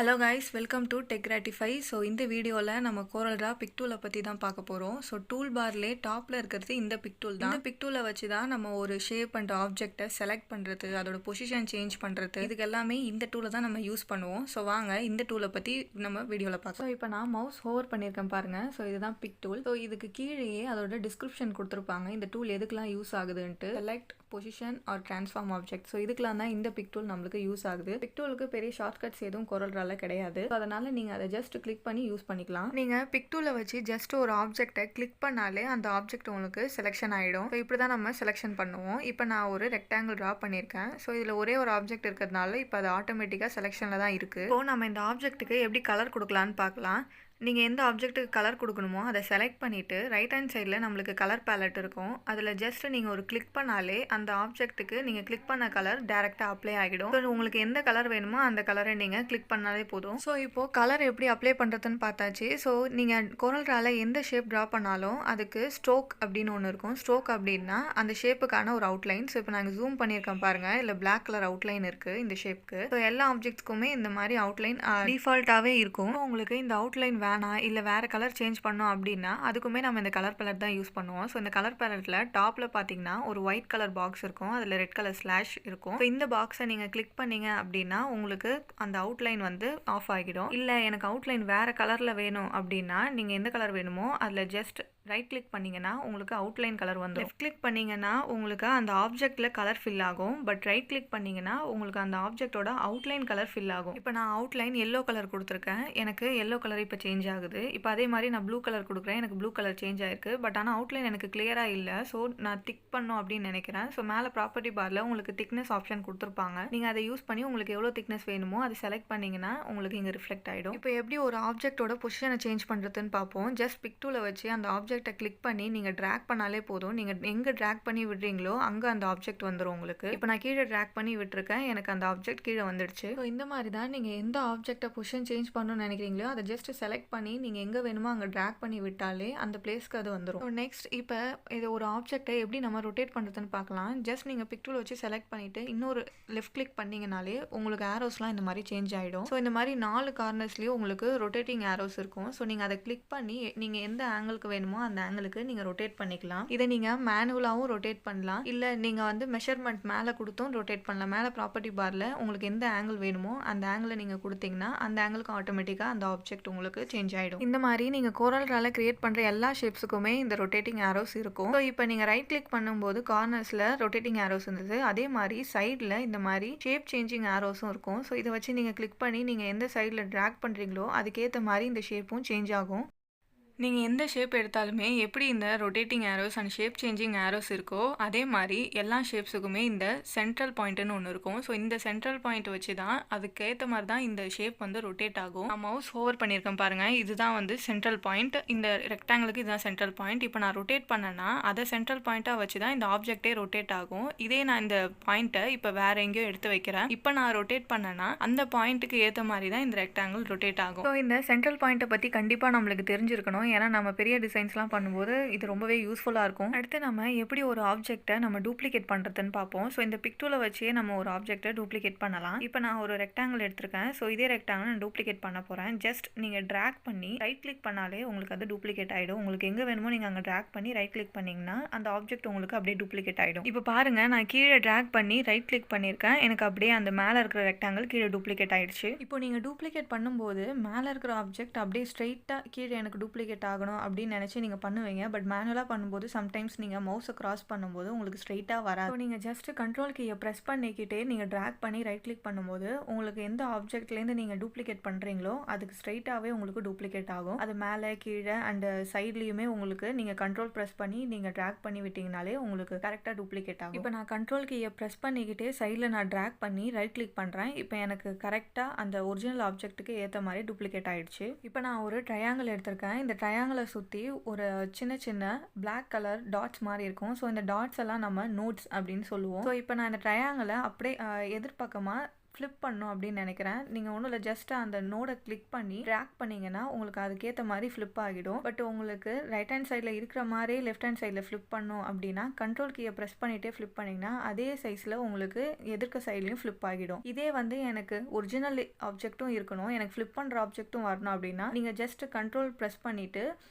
Hello guys, welcome to Tech Gratify. So இந்த வீடியோவில் நம்ம கோரல் ட்ரா பிக் டூலை பற்றி தான் பார்க்க போகிறோம். ஸோ டூல் பார்லே டாப்பில் இருக்கிறது இந்த பிக் டூல் தான். இந்த பிக் டூலை வச்சு தான் நம்ம ஒரு ஷேப் அண்ட் ஆப்ஜெக்டை செலக்ட் பண்ணுறது, அதோட பொசிஷன் சேஞ்ச் பண்ணுறது, இதுக்கு எல்லாமே இந்த டூலை தான் நம்ம யூஸ் பண்ணுவோம். ஸோ வாங்க இந்த டூலை பற்றி நம்ம வீடியோவில் பார்க்கலாம். ஸோ இப்போ நான் மவுஸ் ஹோவர் பண்ணியிருக்கேன் பாருங்கள். ஸோ இதுதான் பிக் டூல். ஸோ இதுக்கு கீழேயே அதோட டிஸ்கிரிப்ஷன் கொடுத்துருப்பாங்க, இந்த டூல் எதுக்கெல்லாம் யூஸ் ஆகுதுன்ட்டு. Select position or transform object. So இதுக்கெல்லாம் தான் இந்த பிக் டூல் நம்மளுக்கு யூஸ் ஆகுது. பிக் டூலுக்கு பெரிய ஷார்ட்கட்ஸ் எதுவும் கோரல் ட்ரால கிடையாது. அதனால நீங்க அதை ஜஸ்ட் கிளிக் பண்ணி யூஸ் பண்ணிக்கலாம். நீங்க பிக் டூலை வச்சு ஜஸ்ட் ஒரு ஆப்ஜெக்டை கிளிக் பண்ணாலே அந்த ஆப்ஜெக்ட் உங்களுக்கு செலெக்ஷன் ஆயிடும். ஸோ இப்படி தான் நம்ம செலெக்ஷன் பண்ணுவோம். இப்போ நான் ஒரு ரெக்டாங்கிள் ட்ரா பண்ணியிருக்கேன். ஸோ இதில் ஒரே ஒரு ஆப்ஜெக்ட் இருக்கிறதுனால இப்போ அது ஆட்டோமேட்டிக்காக செலெக்ஷனில் தான் இருக்குது. இப்போ நம்ம இந்த ஆப்ஜெக்ட்டுக்கு எப்படி கலர் கொடுக்கலான்னு பார்க்கலாம். நீங்கள் எந்த ஆப்ஜெக்ட்டுக்கு கலர் கொடுக்கணுமோ அதை செலக்ட் பண்ணிவிட்டு ரைட் ஹேண்ட் சைடில் நம்மளுக்கு கலர் பேலட் இருக்கும். அதில் ஜஸ்ட் நீங்கள் ஒரு கிளிக் பண்ணாலே அந்த ஆப்ஜெக்ட்டுக்கு நீங்கள் கிளிக் பண்ண கலர் டேரெக்டாக அப்ளை ஆகிடும். ஸோ உங்களுக்கு எந்த கலர் வேணுமோ அந்த கலரை நீங்கள் கிளிக் பண்ணாலே போதும். ஸோ இப்போது கலர் எப்படி அப்ளை பண்ணுறதுன்னு பார்த்தாச்சு. ஸோ நீங்கள் கோரல் ட்ரால எந்த ஷேப் ட்ரா பண்ணாலும் அதுக்கு ஸ்ட்ரோக் அப்படின்னு ஒன்று இருக்கும். ஸ்ட்ரோக் அப்படின்னா அந்த ஷேப்புக்கான ஒரு அவுட்லைன். ஸோ இப்போ நாங்கள் ஜூம் பண்ணியிருக்கோம் பாருங்கள், இல்லை பிளாக் கலர் அவுட்லைன் இருக்குது இந்த ஷேப்புக்கு. ஸோ எல்லா ஆப்ஜெக்ட்ஸ்க்குமே இந்த மாதிரி அவுட்லைன் டிஃபால்ட்டாகவே இருக்கும். உங்களுக்கு இந்த அவுட்லைன் வேணாம், இல்லை வேறு கலர் சேஞ்ச் பண்ணோம் அப்படின்னா அதுக்குமே நம்ம இந்த கலர் பேலட் தான் யூஸ் பண்ணுவோம். ஸோ இந்த கலர் பேலட்டில் டாப்பில் பார்த்தீங்கன்னா ஒரு ஒயிட் கலர் பாக்ஸ் இருக்கும், அதில் ரெட் கலர் ஸ்லாஷ் இருக்கும். ஸோ இந்த பாக்ஸை நீங்கள் கிளிக் பண்ணீங்க அப்படின்னா உங்களுக்கு அந்த அவுட்லைன் வந்து ஆஃப் ஆகிடும். இல்லை எனக்கு அவுட்லைன் வேறு கலரில் வேணும் அப்படின்னா நீங்கள் எந்த கலர் வேணுமோ அதில் ஜஸ்ட் ரைட் கிளிக் பண்ணிங்கன்னா உங்களுக்கு அவுட்லைன் கலர் வந்துடும். லெஃப்ட் கிளிக் பண்ணிங்கன்னா உங்களுக்கு அந்த ஆப்ஜெக்டில் கலர் ஃபில் ஆகும். பட் ரைட் கிளிக் பண்ணிங்கன்னா உங்களுக்கு அந்த ஆப்ஜெக்டோட அவுட்லைன் கலர் ஃபில் ஆகும். இப்போ நான் அவுட்லைன் எல்லோ கலர் கொடுத்துருக்கேன், எனக்கு எல்லோ கலர் இப்போ சேஞ்ச் ஆகுது. இப்போ அதே மாதிரி நான் ப்ளூ கலர் கொடுக்குறேன், எனக்கு ப்ளூ கலர் சேஞ்ச் ஆயிருக்கு. பட் ஆனால் அவுட்லைன் எனக்கு கிளியராக இல்லை. ஸோ நான் திக் பண்ணோம் அப்படின்னு நினைக்கிறேன். ஸோ மேலே ப்ராப்பர்ட்டி பாரில் உங்களுக்கு திக்னஸ் ஆப்ஷன் கொடுத்துருப்பாங்க. நீங்கள் அதை யூஸ் பண்ணி உங்களுக்கு எவ்வளோ திக்னஸ் வேணுமோ அதை செலக்ட் பண்ணிங்கன்னா உங்களுக்கு இங்கே ரிஃப்ளெக்ட் ஆகிடும். இப்போ எப்படி ஒரு ஆப்ஜெக்டோட பொசிஷனை சேஞ்ச் பண்ணுறதுன்னு பார்ப்போம். ஜஸ்ட் பிக் டூலை வச்சு அந்த ஆப்ஜெக்டை கிளிக் பண்ணி நீங்கள் ட்ராக் பண்ணாலே போதும். நீங்கள் எங்கே ட்ராக் பண்ணி விடுறீங்களோ அங்கே அந்த ஆப்ஜெக்ட் வந்துடும் உங்களுக்கு. இப்போ நான் கீழே ட்ராக் பண்ணி விட்டுருக்கேன், எனக்கு அந்த ஆப்ஜெக்ட் கீழே வந்துடுச்சு. ஸோ இந்த மாதிரி தான் நீங்கள் எந்த ஆப்ஜெக்டை பொசிஷன் சேஞ்ச் பண்ணணும்னு நினைக்கிறீங்களோ அதை ஜஸ்ட் செலக்ட் பண்ணி நீங்கள் எங்கே வேணுமோ அங்கே ட்ராக் பண்ணி விட்டாலே அந்த பிளேஸ்க்கு அது வந்துடும். ஸோ நெக்ஸ்ட் இப்போ இது ஒரு ஆப்ஜெக்டை எப்படி நம்ம ரொட்டேட் பண்ணுறதுன்னு பார்க்கலாம். ஜஸ்ட் நீங்கள் பிக் டூல் வச்சு செலக்ட் பண்ணிவிட்டு இன்னொரு லெஃப்ட் கிளிக் பண்ணிங்கனாலே உங்களுக்கு ஆரோஸ்லாம் இந்த மாதிரி சேஞ்ச் ஆகிடும். ஸோ இந்த மாதிரி 4 கார்னர்ஸ்லேயும் உங்களுக்கு ரொட்டேட்டிங் ஆரோஸ் இருக்கும். ஸோ நீங்கள் அதை கிளிக் பண்ணி நீங்கள் எந்த ஆங்கிளுக்கு வேணுமோ அந்த ஆங்கிளுக்கு நீங்கள் ரொட்டேட் பண்ணிக்கலாம். இதை நீங்கள் மேனுவலாகவும் ரொட்டேட் பண்ணலாம், இல்லை நீங்கள் வந்து மெஷர்மெண்ட் மேலே கொடுத்தும் ரொட்டேட் பண்ணலாம். மேலே ப்ராப்பர்ட்டி பாரில் உங்களுக்கு எந்த ஆங்கிள் வேணுமோ அந்த ஆங்கிளை நீங்கள் கொடுத்தீங்கன்னா அந்த ஆங்கிளுக்கு ஆட்டோமேட்டிக்காக அந்த ஆப்ஜெக்ட் உங்களுக்கு சேஞ்ச் ஆகிடும். இந்த மாதிரி நீங்கள் கோரல் ட்ரால கிரியேட் பண்ணுற எல்லா ஷேப்ஸுக்குமே இந்த ரொட்டேட்டிங் ஆரோஸ் இருக்கும். ஸோ இப்போ நீங்கள் ரைட் கிளிக் பண்ணும்போது கார்னர்ஸில் ரொட்டேட்டிங் ஆரோஸ் இருந்தது, அதே மாதிரி சைடில் இந்த மாதிரி ஷேப் சேஞ்சிங் ஆரோஸும் இருக்கும். ஸோ இதை வச்சு நீங்கள் கிளிக் பண்ணி நீங்கள் எந்த சைடில் ட்ராக் பண்ணுறீங்களோ அதுக்கேற்ற மாதிரி இந்த ஷேப்பும் சேஞ்ச் ஆகும். நீங்கள் எந்த ஷேப் எடுத்தாலுமே எப்படி இந்த rotating arrows and shape changing arrows இருக்கோ அதே மாதிரி எல்லா ஷேப்ஸுக்குமே இந்த சென்ட்ரல் பாயிண்ட்டுன்னு ஒன்று இருக்கும். ஸோ இந்த சென்ட்ரல் பாயிண்ட் வச்சு தான் அதுக்கேற்ற மாதிரி தான் இந்த ஷேப் வந்து ரொட்டேட் ஆகும். நான் மவுஸ் ஹோவர் பண்ணியிருக்கேன் பாருங்கள், இதுதான் வந்து சென்ட்ரல் பாயிண்ட். இந்த ரெக்டாங்கிளுக்கு இதுதான் சென்ட்ரல் பாயிண்ட். இப்போ நான் ரொட்டேட் பண்ணேன்னா அதை சென்ட்ரல் பாயிண்ட்டாக வச்சு தான் இந்த ஆப்ஜெக்டே ரொட்டேட் ஆகும். இதே நான் இந்த பாயிண்ட்டை இப்போ வேற எங்கேயோ எடுத்து வைக்கிறேன், இப்போ நான் ரொட்டேட் பண்ணேன்னா அந்த பாயிண்ட்டுக்கு ஏற்ற மாதிரி தான் இந்த ரெக்டாங்கிள் ரொட்டேட் ஆகும். ஸோ இந்த சென்ட்ரல் பாயிண்ட்டை பற்றி கண்டிப்பாக நம்மளுக்கு தெரிஞ்சிருக்கணும், ஏன்னா நம்ம பெரிய டிசைன்ஸ்லாம் பண்ணும்போது இது ரொம்பவே யூஸ்ஃபுல்லாக இருக்கும். அடுத்து நம்ம எப்படி ஒரு ஆப்ஜெக்டை நம்ம டூப்ளிகேட் பண்ணுறதுன்னு பார்ப்போம். ஸோ இந்த பிக் டூலை வச்சே நம்ம ஒரு ஆப்ஜெக்டை டூப்ளிகேட் பண்ணலாம். இப்போ நான் ஒரு ரெக்டாங்கிள் எடுத்திருக்கேன். ஸோ இதே ரெக்டாங்கிள் நான் டூப்ளிகேட் பண்ண போகிறேன். ஜஸ்ட் நீங்கள் ட்ராக் பண்ணி ரைட் கிளிக் பண்ணாலே உங்களுக்கு அது டூப்ளிகேட் ஆகிடும். உங்களுக்கு எங்கே வேணுமோ நீங்கள் அங்கே ட்ராக் பண்ணி ரைட் கிளிக் பண்ணிங்கன்னா அந்த ஆப்ஜெக்ட் உங்களுக்கு அப்படியே டூப்ளிகேட் ஆகிடும். இப்போ பாருங்கள், நான் கீழே ட்ராக் பண்ணி ரைட் கிளிக் பண்ணியிருக்கேன், எனக்கு அப்படியே அந்த மேலே இருக்கிற ரெக்டாங்கிள் கீழே டூப்ளிகேட் ஆகிடுச்சு. இப்போ நீங்கள் டூப்ளிகேட் பண்ணும்போது மேலே இருக்கிற ஆப்ஜெக்ட் அப்படியே ஸ்ட்ரைட்டாக கீழே எனக்கு டூப்ளிகேட் ஆகணும் அப்படின்னு நினச்சி நீங்கள் பண்ணுவீங்க. பட் மேனுவலாக பண்ணும்போது சம்டைம்ஸ் நீங்கள் மவுஸை கிராஸ் பண்ணும்போது உங்களுக்கு ஸ்ட்ரைட்டாக வராது. ஸோ நீங்கள் ஜஸ்ட் கண்ட்ரோல் கீயை ப்ரெஸ் பண்ணிக்கிட்டே நீங்கள் ட்ராக் பண்ணி ரைட் கிளிக் பண்ணும்போது உங்களுக்கு எந்த ஆப்ஜெக்ட்லேருந்து நீங்கள் டூப்ளிகேட் பண்ணுறீங்களோ அதுக்கு ஸ்ட்ரைட்டாகவே உங்களுக்கு டூப்ளிகேட் ஆகும். அது மேலே கீழே அண்ட் சைட்லேயுமே உங்களுக்கு நீங்கள் கண்ட்ரோல் ப்ரெஸ் பண்ணி நீங்கள் ட்ராக் பண்ணி விட்டிங்கனாலே உங்களுக்கு கரெக்டாக டூப்ளிகேட் ஆகும். இப்போ நான் கண்ட்ரோல் கீயை ப்ரெஸ் பண்ணிக்கிட்டே சைடில் நான் ட்ராக் பண்ணி ரைட் கிளிக் பண்ணுறேன். இப்போ எனக்கு கரெக்டாக அந்த ஒரிஜினல் ஆப்ஜெக்ட்டுக்கு ஏற்ற மாதிரி டூப்ளிகேட் ஆகிடுச்சு. இப்போ நான் ஒரு ட்ரையாங்கிள் எடுத்திருக்கேன். இந்த ட்ரையாங்கிளை சுற்றி ஒரு சின்ன சின்ன பிளாக் கலர் டாட்ஸ் மாதிரி இருக்கும். ஸோ இந்த டாட்ஸ் எல்லாம் நம்ம நோட்ஸ் அப்படின்னு சொல்லுவோம். ஸோ இப்போ நான் இந்த ட்ரையாங்கிளை அப்படியே எதிர்பக்கமாக ஃப்ளிப் பண்ணணும் அப்படின்னு நினைக்கிறேன். நீங்கள் ஒன்றும் இல்லை, ஜஸ்ட் அந்த நோடை கிளிக் பண்ணி ட்ராக் பண்ணிங்கன்னா உங்களுக்கு அதுக்கேற்ற மாதிரி ஃப்ளிப் ஆகிடும். பட் உங்களுக்கு ரைட் ஹேண்ட் சைடில் இருக்கிற மாதிரி லெஃப்ட் ஹேண்ட் சைடில் ஃப்ளிப் பண்ணணும் அப்படின்னா கண்ட்ரோல் கீயை ப்ரெஸ் பண்ணிகிட்டே ஃப்ளிப் பண்ணிங்கன்னா அதே சைஸில் உங்களுக்கு எதிர்க்க சைட்லையும் ஃப்ளிப் ஆகிடும். இதே வந்து எனக்கு ஒரிஜினல் ஆப்ஜெக்ட்டும் இருக்கணும், எனக்கு ஃப்ளிப் பண்ணுற ஆப்ஜெக்ட்டும் வரணும் அப்படின்னா நீங்கள் ஜஸ்ட் கண்ட்ரோல் ப்ரெஸ் பண்ணிவிட்டு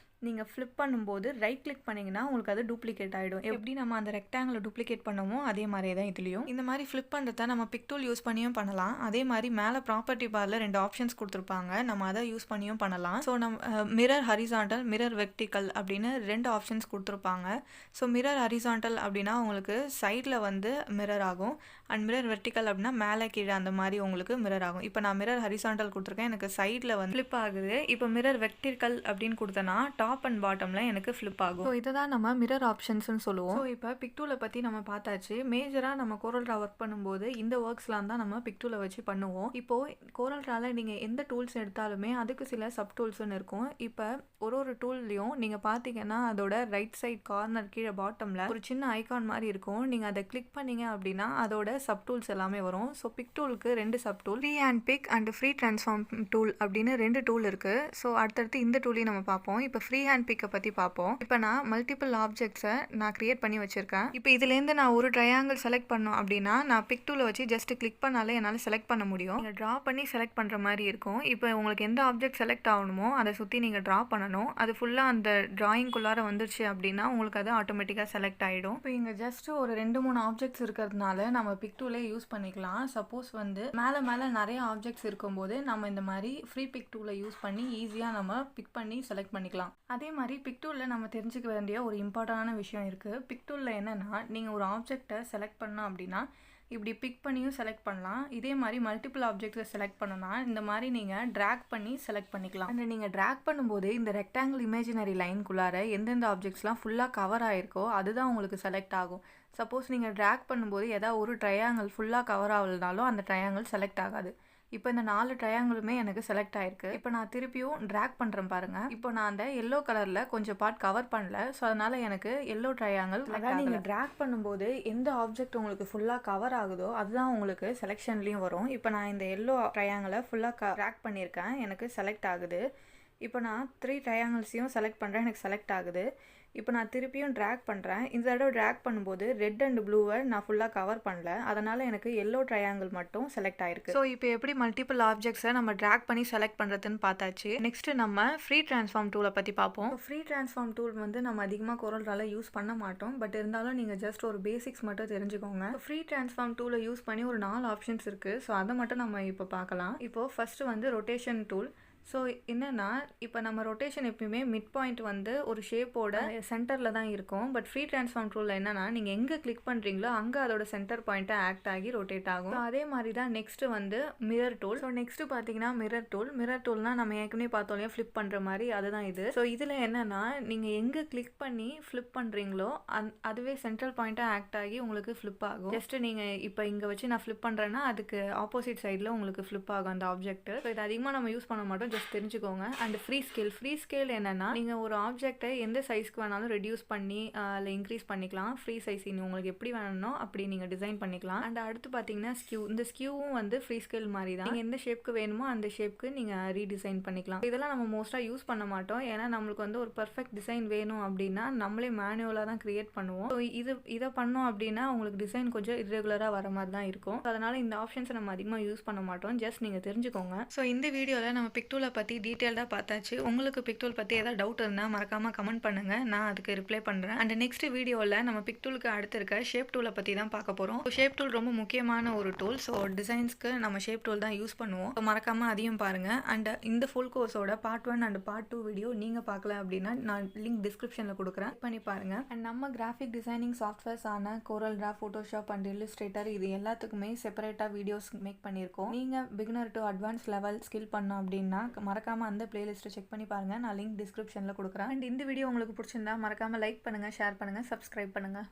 நீங்கள் ஃப்ளிப் பண்ணும்போது ரைட் கிளிக் பண்ணிங்கன்னா உங்களுக்கு அது டூப்ளிகேட் ஆகிடும். எப்படி நம்ம அந்த ரெக்டாங்கில் டூப்ளிகேட் பண்ணுமோ அதே மாதிரியே தான் இதுலேயும். இந்த மாதிரி ஃப்ளிப் பண்ணுறத நம்ம பிக் டூல் யூஸ் பண்ணியும் பண்ணலாம். அதே மாதிரி மேலே ப்ராப்பர்ட்டி பாரில் 2 ஆப்ஷன்ஸ் கொடுத்துருப்பாங்க, நம்ம அதை யூஸ் பண்ணியும் பண்ணலாம். ஸோ நம்ம மிரர் ஹரிசாண்டல், மிரர் வெர்டிக்கல் அப்படின்னு 2 ஆப்ஷன்ஸ் கொடுத்துருப்பாங்க. ஸோ மிரர் ஹரிசாண்டல் அப்படின்னா உங்களுக்கு சைடில் வந்து மிரர் ஆகும், அண்ட் மிரர் வெர்டிக்கல் அப்படின்னா மேலே கீழே அந்த மாதிரி உங்களுக்கு மிரர் ஆகும். இப்போ நான் மிரர் ஹரிசாண்டல் கொடுத்துருக்கேன், எனக்கு சைடில் வந்து ஃப்ளிப் ஆகுது. இப்போ மிரர் வெர்டிக்கல் அப்படின்னு கொடுத்தனா டாப் அண்ட் பாட்டம்ல எனக்கு ஃப்ளிப் ஆகும். ஸோ இதை தான் நம்ம மிரர் ஆப்ஷன்ஸ்னு சொல்லுவோம். ஸோ இப்போ பிக் டூலை பற்றி நம்ம பார்த்தாச்சு. மேஜராக நம்ம கோரல் ட்ரா ஒர்க் பண்ணும்போது இந்த ஒர்க்ஸ்லாம் தான் நம்ம பிக் டூலை வச்சு பண்ணுவோம். இப்போது கோரல் ட்ராவில் நீங்கள் எந்த டூல்ஸ் எடுத்தாலுமே அதுக்கு சில சப் டூல்ஸ்னு இருக்கும். இப்போ ஒரு டூல்லையும் நீங்கள் பார்த்தீங்கன்னா அதோட ரைட் சைட் கார்னர் கீழே பாட்டமில் ஒரு சின்ன ஐகான் மாதிரி இருக்கும். நீங்கள் அதை கிளிக் பண்ணீங்க அப்படின்னா அதோட சப் டூல்ஸ் எல்லாமே வரும். ஸோ பிக் டூலுக்கு 2 sub tool, free hand pick and free transform tool அப்படின்னு 2 டூல் இருக்குது. ஸோ அடுத்தடுத்து இந்த டூலையும் நம்ம பார்ப்போம். இப்போ ஃப்ரீ ஹேண்ட் பிக்கை பற்றி பார்ப்போம். இப்போ நான் மல்டிபிள் ஆப்ஜெக்ட்ஸை நான் கிரியேட் பண்ணி வச்சுருக்கேன். இப்போ இதுலேருந்து நான் ஒரு ட்ரையாங்கிள் செலக்ட் பண்ணோம் அப்படின்னா நான் பிக் டூலை வச்சு ஜஸ்ட் கிளிக் பண்ணாலே என்னால் செலக்ட் பண்ண முடியும். நீங்கள் ட்ரா பண்ணி செலக்ட் பண்ணுற மாதிரி இருக்கும். இப்போ உங்களுக்கு எந்த ஆப்ஜெக்ட் செலக்ட் ஆகணுமோ அதை சுற்றி நீங்கள் ட்ரா பண்ணணும். அது ஃபுல்லாக அந்த ட்ராயிங்குள்ளார வந்துருச்சு அப்படின்னா உங்களுக்கு அது ஆட்டோமேட்டிக்காக செலக்ட் ஆகிடும். இப்போ இங்கே ஜஸ்ட் ஒரு 2-3 ஆப்ஜெக்ட்ஸ் இருக்கிறதுனால நம்ம பிக் டூலே யூஸ் பண்ணிக்கலாம். சப்போஸ் வந்து மேலே நிறைய ஆப்ஜெக்ட்ஸ் இருக்கும்போது நம்ம இந்த மாதிரி ஃப்ரீ பிக் டூலை யூஸ் பண்ணி ஈஸியாக நம்ம பிக் பண்ணி செலக்ட் பண்ணிக்கலாம். அதே மாதிரி பிக் டூலில் நம்ம தெரிஞ்சுக்க வேண்டிய ஒரு இம்பார்ட்டண்டான விஷயம் இருக்குது. பிக் டூலில் என்னென்னா நீங்கள் ஒரு ஆப்ஜெக்டை செலக்ட் பண்ணோம் அப்படின்னா இப்படி பிக் பண்ணியும் செலக்ட் பண்ணலாம். இதே மாதிரி மல்டிபிள் ஆப்ஜெக்ட்ஸை செலக்ட் பண்ணனா இந்த மாதிரி நீங்கள் ட்ராக் பண்ணி செலக்ட் பண்ணிக்கலாம். அண்ட் நீங்கள் ட்ராக் பண்ணும்போது இந்த ரெக்டாங்கிள் இமேஜினரி லைனுக்குள்ளார எந்தெந்த ஆப்ஜெக்ட்ஸ்லாம் ஃபுல்லாக கவர் ஆகிருக்கோ அதுதான் உங்களுக்கு செலக்ட் ஆகும். சப்போஸ் நீங்கள் ட்ராக் பண்ணும்போது ஏதாவது ஒரு ட்ரையாங்கிள் ஃபுல்லாக கவர் ஆகலனாலும் அந்த ட்ரையாங்கிள் செலக்ட் ஆகாது. இப்போ இந்த 4 ட்ரையாங்கிளுமே எனக்கு செலக்ட் ஆயிருக்கு. இப்போ நான் திருப்பியும் ட்ராக் பண்ணுறேன் பாருங்கள். இப்போ நான் அந்த எல்லோ கலரில் கொஞ்சம் பார்ட் கவர் பண்ணல, ஸோ அதனால் எனக்கு எல்லோ ட்ரையாங்கிள். அதான் நீங்கள் ட்ராக் பண்ணும்போது எந்த ஆப்ஜெக்ட் உங்களுக்கு ஃபுல்லாக கவர் ஆகுதோ அதுதான் உங்களுக்கு செலெக்ஷன்லேயும் வரும். இப்போ நான் இந்த எல்லோ ட்ரையாங்கிளை ஃபுல்லாக ட்ராக் பண்ணியிருக்கேன், எனக்கு செலக்ட் ஆகுது. இப்போ நான் 3 ட்ரையாங்கிள்ஸையும் செலக்ட் பண்ணுறேன், எனக்கு செலக்ட் ஆகுது. இப்போ நான் திருப்பியும் ட்ராக் பண்ணுறேன். இந்த தடவை ட்ராக் பண்ணும்போது ரெட் அண்ட் ப்ளூவை நான் ஃபுல்லாக கவர் பண்ணல, அதனால் எனக்கு எல்லோ ட்ரையாங்கிள் மட்டும் செலக்ட் ஆயிருக்கு. ஸோ இப்போ எப்படி மல்டிபிள் ஆப்ஜெக்ட்ஸை நம்ம ட்ராக் பண்ணி செலக்ட் பண்ணுறதுன்னு பார்த்தாச்சு. நெக்ஸ்ட் நம்ம ஃப்ரீ ட்ரான்ஸ்ஃபார்ம் டூலை பற்றி பார்ப்போம். ஃப்ரீ ட்ரான்ஸ்ஃபார்ம் டூல் வந்து நம்ம அதிகமாக கோரல் ட்ராவில் யூஸ் பண்ண மாட்டோம், பட் இருந்தாலும் நீங்கள் ஜஸ்ட் ஒரு பேசிக்ஸ் மட்டும் தெரிஞ்சுக்கோங்க. ஃப்ரீ ட்ரான்ஸ்ஃபார்ம் டூலை யூஸ் பண்ணி ஒரு 4 ஆப்ஷன்ஸ் இருக்குது. ஸோ அதை மட்டும் நம்ம இப்போ பார்க்கலாம். இப்போது ஃபஸ்ட்டு வந்து ரொட்டேஷன் டூல். ஸோ என்னென்னா இப்போ நம்ம ரொட்டேஷன் எப்பயுமே மிட் பாயிண்ட் வந்து ஒரு ஷேப்போட சென்டரில் தான் இருக்கும். பட் ஃப்ரீ ட்ரான்ஸ்ஃபார்ம் டூலில் என்னென்னா நீங்கள் எங்கே கிளிக் பண்ணுறீங்களோ அங்கே அதோட சென்டர் பாயிண்ட்டை ஆக்ட் ஆகி ரொட்டேட் ஆகும். ஸோ அதே மாதிரி தான் நெக்ஸ்ட்டு வந்து மிரர் டூல். ஸோ நெக்ஸ்ட்டு பார்த்தீங்கன்னா மிரர் டூல். மிரர் டூல்னால் நம்ம ஏற்கனவே பார்த்தோம் இல்லையா ஃப்ளிப் பண்ணுற மாதிரி, அதுதான் இது. ஸோ இதில் என்னென்னா நீங்கள் எங்கே கிளிக் பண்ணி ஃப்ளிப் பண்ணுறீங்களோ அதுவே சென்ட்ரல் பாயிண்ட்டாக ஆக்ட் ஆகி உங்களுக்கு ஃப்ளிப் ஆகும். ஜஸ்ட்டு நீங்கள் இப்போ இங்கே வச்சு நான் ஃப்ளிப் பண்ணுறேன்னா அதுக்கு ஆப்போசிட் சைடில் உங்களுக்கு ஃப்ளிப் ஆகும் அந்த ஆப்ஜெக்ட். ஸோ இது அதிகமாக நம்ம யூஸ் பண்ண மாட்டோம், ஜஸ்ட் தெரிஞ்சுக்கோங்க. அண்ட் ஃப்ரீ ஸ்கேல் என்னன்னா நீங்கள் ஒரு ஆப்ஜெக்டை எந்த சைஸ்க்கு வேணாலும் ரெடியூஸ் பண்ணி இல்லை இன்க்ரீஸ் பண்ணிக்கலாம். ஃப்ரீ சைஸ் உங்களுக்கு எப்படி வேணும்னோ அப்படி நீங்கள் டிசைன் பண்ணிக்கலாம். அண்ட் அடுத்து பார்த்தீங்கன்னா ஸ்கியூ. இந்த ஸ்கியூவும் வந்து ஃப்ரீ ஸ்கேல் மாதிரி தான். நீங்கள் எந்த ஷேப்க்கு வேணுமோ அந்த ஷேப்க்கு நீங்கள் ரீடிசைன் பண்ணிக்கலாம். இதெல்லாம் நம்ம மோஸ்ட்டாக யூஸ் பண்ண மாட்டோம், ஏன்னா நம்மளுக்கு வந்து ஒரு பர்ஃபெக்ட் டிசைன் வேணும் அப்படின்னா நம்மளே மேனுவலாக தான் கிரியேட் பண்ணுவோம். ஸோ இதை பண்ணோம் அப்படின்னா உங்களுக்கு டிசைன் கொஞ்சம் இர்ரெகுலராக வர மாதிரி தான் இருக்கும். அதனால் இந்த ஆப்ஷன்ஸை நம்ம அதிகமாக யூஸ் பண்ண மாட்டோம், ஜஸ்ட் நீங்கள் தெரிஞ்சுக்கோங்க. ஸோ இந்த வீடியோவில் நம்ம பிக் டூலை பற்றி டீட்டெயில்டாக பார்த்தாச்சு. உங்களுக்கு பிக் டூல் பற்றி ஏதாவது டவுட் இருந்தால் மறக்காமல் கமெண்ட் பண்ணுங்கள், நான் அதுக்கு ரிப்ளை பண்ணுறேன். அண்ட் நெக்ஸ்ட் வீடியோவில் நம்ம பிக் டூலுக்கு அடுத்து இருக்க ஷேப் டூலை பற்றி தான் பார்க்க போகிறோம். ஷேப் டூல் ரொம்ப முக்கியமான ஒரு டூல். ஸோ டிசைன்ஸ்க்கு நம்ம ஷேப் டூல் தான் யூஸ் பண்ணுவோம். ஸோ மறக்காமல் அதையும் பாருங்கள். அண்ட் இந்த ஃபுல் கோர்ஸோட பார்ட் 1 அண்ட் பார்ட் 2 வீடியோ நீங்கள் பார்க்கல அப்படின்னா நான் லிங்க் டிஸ்கிரிப்ஷனில் கொடுக்குறேன், பண்ணி பாருங்கள். அண்ட் நம்ம கிராஃபிக் டிசைனிங் சாஃப்ட்வேர்ஸ் ஆன கோரல் ட்ரா, ஃபோட்டோஷாப் அண்ட் இல்லுஸ்ட்ரேட்டர் இது எல்லாத்துக்குமே செப்பரேட்டாக வீடியோஸ் மேக் பண்ணியிருக்கோம். நீங்கள் beginner to advance level skill பண்ணோம் அப்படின்னா மறக்காமல் அந்த பிளேலிஸ்ட்டை செக் பண்ணி பாருங்கள், நான் லிங்க் டிஸ்கிரிப்ஷனில் கொடுக்குறேன். அண்ட் இந்த வீடியோ உங்களுக்கு பிடிச்சிருந்தா மறக்காமல் லைக் பண்ணுங்கள், ஷேர் பண்ணுங்கள், சப்ஸ்கிரைப் பண்ணுங்கள்.